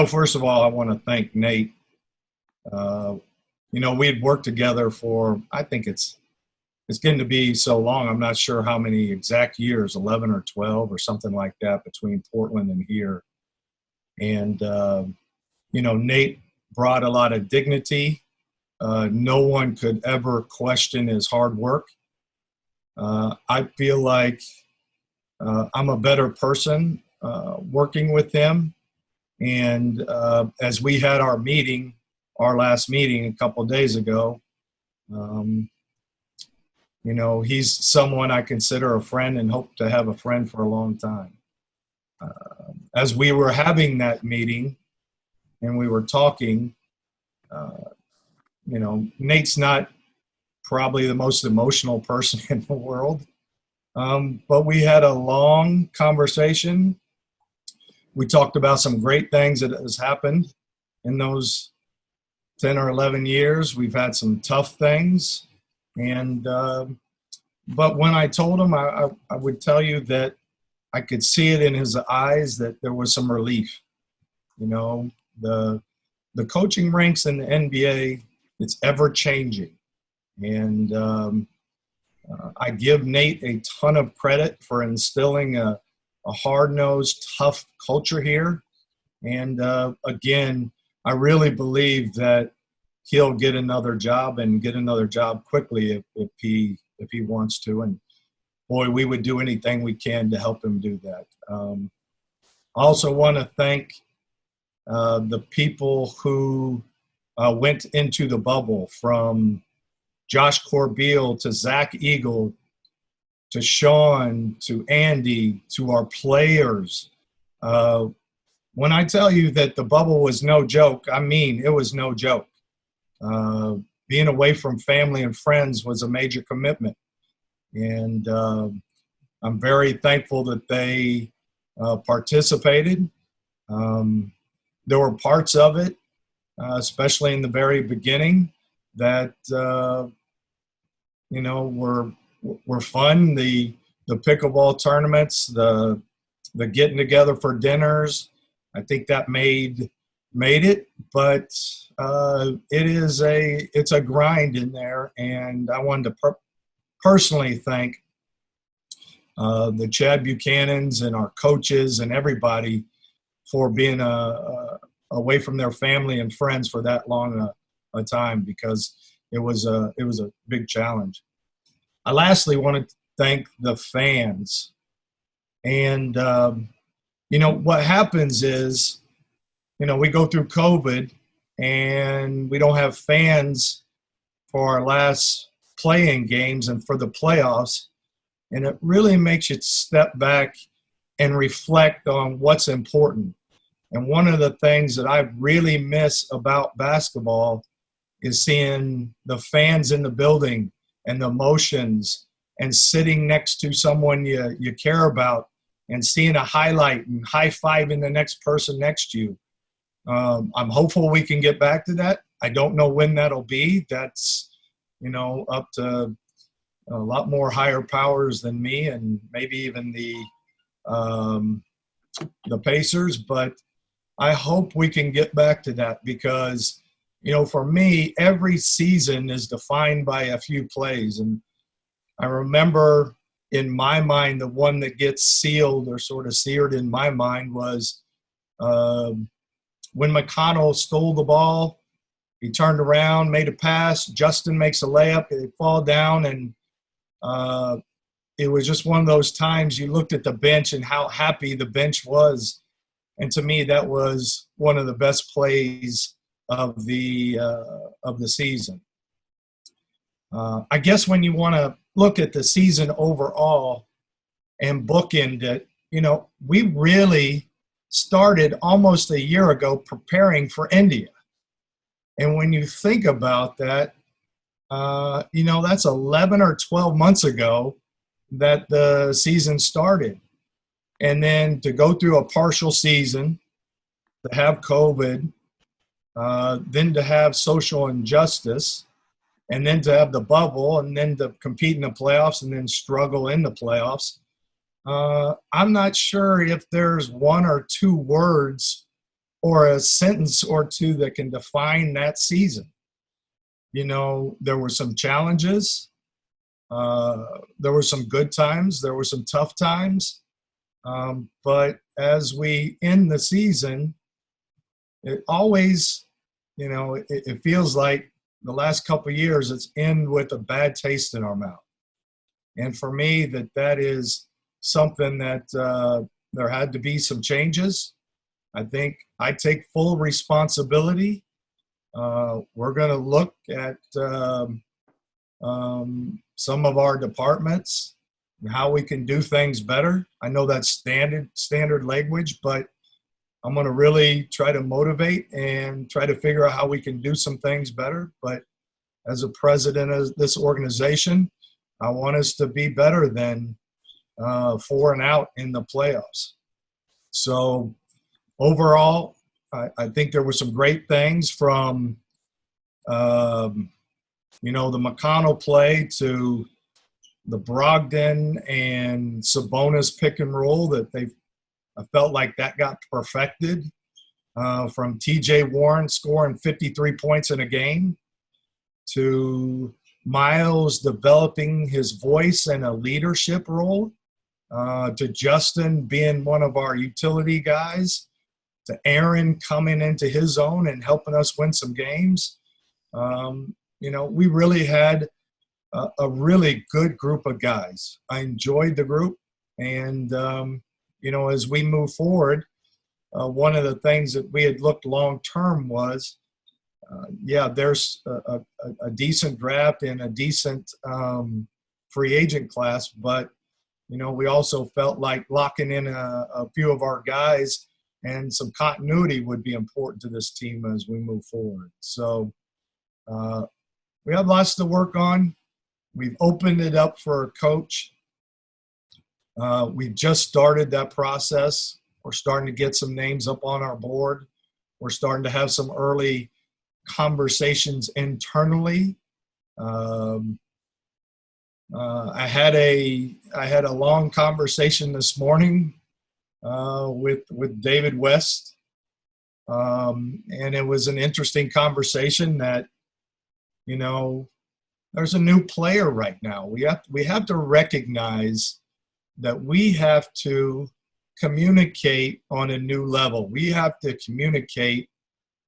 First of all, I want to thank Nate. Uh, we had worked together for, I think it's getting to be so long. I'm not sure how many exact years, 11 or 12 or something like that between Portland and here. And, Nate brought a lot of dignity. No one could ever question his hard work. I feel like I'm a better person working with him. And as we had our last meeting a couple of days ago, um, he's someone I consider a friend and hope to have a friend for a long time. As we were having that meeting and we were talking, Nate's not probably the most emotional person in the world, but we had a long conversation. We talked about some great things that has happened in those 10 or 11 years. We've had some tough things. And, but when I told him, I would tell you that I could see it in his eyes that there was some relief. The coaching ranks in the NBA, it's ever changing. And I give Nate a ton of credit for instilling a hard-nosed, tough culture here. And again, I really believe that he'll get another job and get another job quickly if he wants to. And boy, we would do anything we can to help him do that. I also want to thank the people who went into the bubble, from Josh Corbeil to Zach Eagle to Sean to Andy to our players. When I tell you that the bubble was no joke, I mean it was no joke. Being away from family and friends was a major commitment. And I'm very thankful that they participated. There were parts of it, especially in the very beginning, that were fun. The pickleball tournaments, the getting together for dinners. I think that made it, but it's a grind in there. And I wanted to personally thank the Chad Buchanans and our coaches and everybody for being away from their family and friends for that long a time, because it was a big challenge. I lastly want to thank the fans. And, what happens is, we go through COVID and we don't have fans for our last playing games and for the playoffs. And it really makes you step back and reflect on what's important. And one of the things that I really miss about basketball is seeing the fans in the building and the emotions, and sitting next to someone you care about and seeing a highlight and high-fiving the next person next to you. I'm hopeful we can get back to that. I don't know when that'll be. That's, up to a lot more higher powers than me, and maybe even the Pacers. But I hope we can get back to that, because, for me, every season is defined by a few plays. And I remember in my mind, the one that gets sealed or sort of seared in my mind was when McConnell stole the ball. He turned around, made a pass. Justin makes a layup. They fall down, and it was just one of those times you looked at the bench and how happy the bench was. And to me, that was one of the best plays of the season. I guess when you want to look at the season overall and bookend it, we really started almost a year ago preparing for India. And when you think about that, that's 11 or 12 months ago that the season started. And then to go through a partial season, to have COVID, then to have social injustice, and then to have the bubble, and then to compete in the playoffs and then struggle in the playoffs. I'm not sure if there's one or two words or a sentence or two that can define that season. You know, there were some challenges. There were some good times. There were some tough times. But as we end the season, it always, you know, it feels like the last couple of years it's end with a bad taste in our mouth. And for me, that is something that there had to be some changes. I think I take full responsibility. We're going to look at some of our departments and how we can do things better. I know that's standard language, but I'm going to really try to motivate and try to figure out how we can do some things better. But as a president of this organization, I want us to be better than 4-0 in the playoffs. So overall, I think there were some great things from, you know, the McConnell play to the Brogdon and Sabonis pick and roll that I felt like that got perfected, from T.J. Warren scoring 53 points in a game to Miles developing his voice and a leadership role, to Justin being one of our utility guys, to Aaron coming into his own and helping us win some games. You know, we really had a really good group of guys. I enjoyed the group. And, you know, as we move forward, one of the things that we had looked long-term was, there's a decent draft and a decent free agent class. But, you know, we also felt like locking in a few of our guys and some continuity would be important to this team as we move forward. So we have lots to work on. We've opened it up for a coach. We've just started that process. We're starting to get some names up on our board. We're starting to have some early conversations internally. I had a long conversation this morning with David West, and it was an interesting conversation that, you know, there's a new player right now. We have to recognize that we have to communicate on a new level. We have to communicate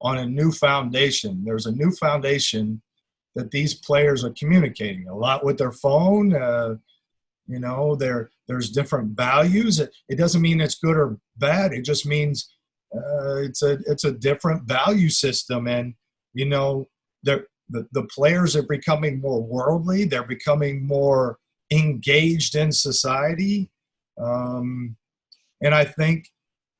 on a new foundation. There's a new foundation that these players are communicating a lot with their phone. You know, there's different values. It doesn't mean it's good or bad. It just means it's a different value system. And, you know, the players are becoming more worldly. They're becoming more engaged in society. And I think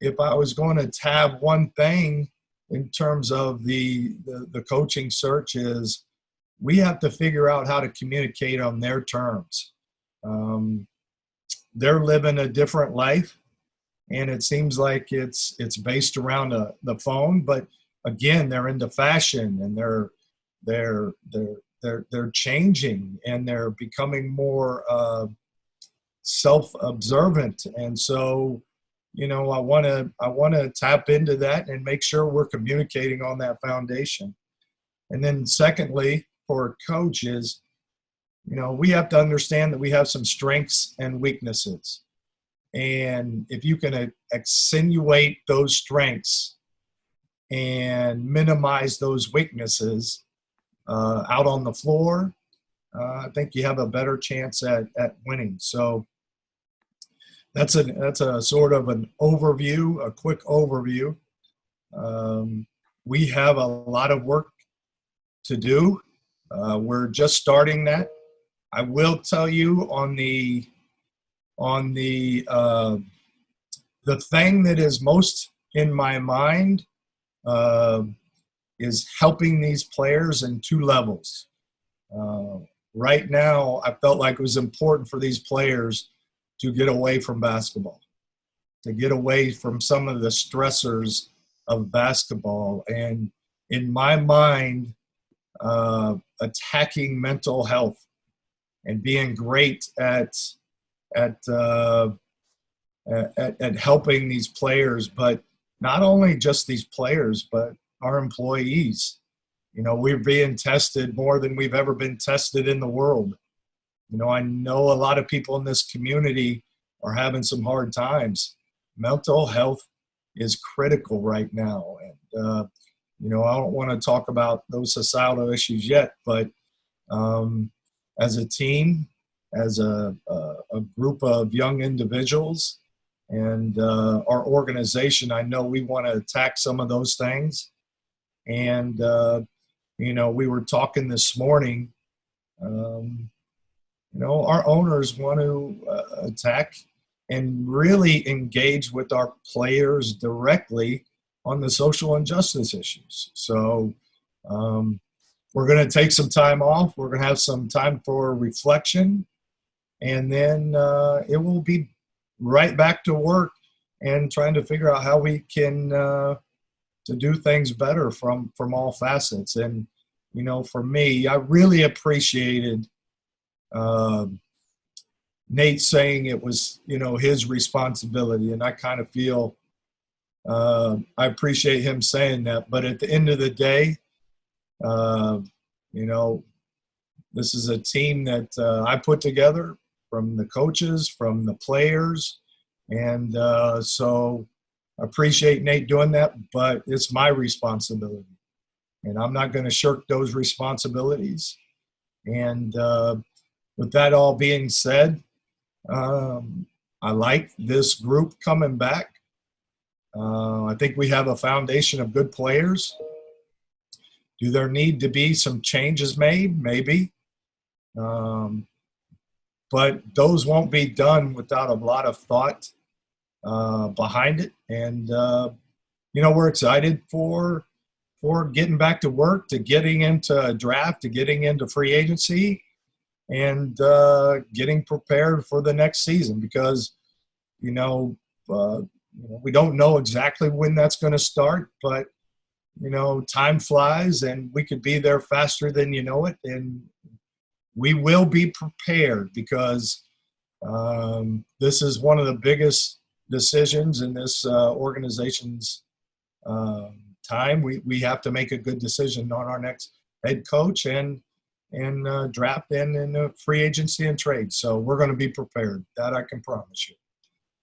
if I was going to have one thing in terms of the coaching search is we have to figure out how to communicate on their terms. They're living a different life, and it seems like it's based around the phone. But again, they're into fashion, and they're changing, and they're becoming more self-observant. And so, you know, I want to tap into that and make sure we're communicating on that foundation. And then secondly, for coaches, you know, we have to understand that we have some strengths and weaknesses. And if you can accentuate those strengths and minimize those weaknesses out on the floor, I think you have a better chance at winning. So that's a sort of an overview, a quick overview. We have a lot of work to do. We're just starting that. I will tell you on the thing that is most in my mind is helping these players in two levels. Right now, I felt like it was important for these players to get away from basketball, to get away from some of the stressors of basketball. And in my mind, attacking mental health and being great at helping these players. But not only just these players, but our employees. We're being tested more than we've ever been tested in the world. I know a lot of people in this community are having some hard times. Mental health is critical right now. And, I don't want to talk about those societal issues yet, but as a team, as a group of young individuals, and our organization, I know we want to attack some of those things. And, we were talking this morning, our owners want to attack and really engage with our players directly on the social injustice issues. So we're going to take some time off. We're going to have some time for reflection, and then it will be right back to work and trying to figure out how we can to do things better from all facets. And for me, I really appreciated Nate saying it was his responsibility, and I kind of feel I appreciate him saying that. But at the end of the day, this is a team that I put together, from the coaches, from the players. And so I appreciate Nate doing that, but it's my responsibility. And I'm not going to shirk those responsibilities. And with that all being said, I like this group coming back. I think we have a foundation of good players. Do there need to be some changes made? Maybe. But those won't be done without a lot of thought behind it. And, we're excited for getting back to work, to getting into a draft, to getting into free agency, and getting prepared for the next season, because, we don't know exactly when that's going to start, but, time flies and we could be there faster than you know it. And we will be prepared, because this is one of the biggest decisions in this organization's time. We have to make a good decision on our next head coach and draft and in free agency and trade. So we're going to be prepared. That I can promise you.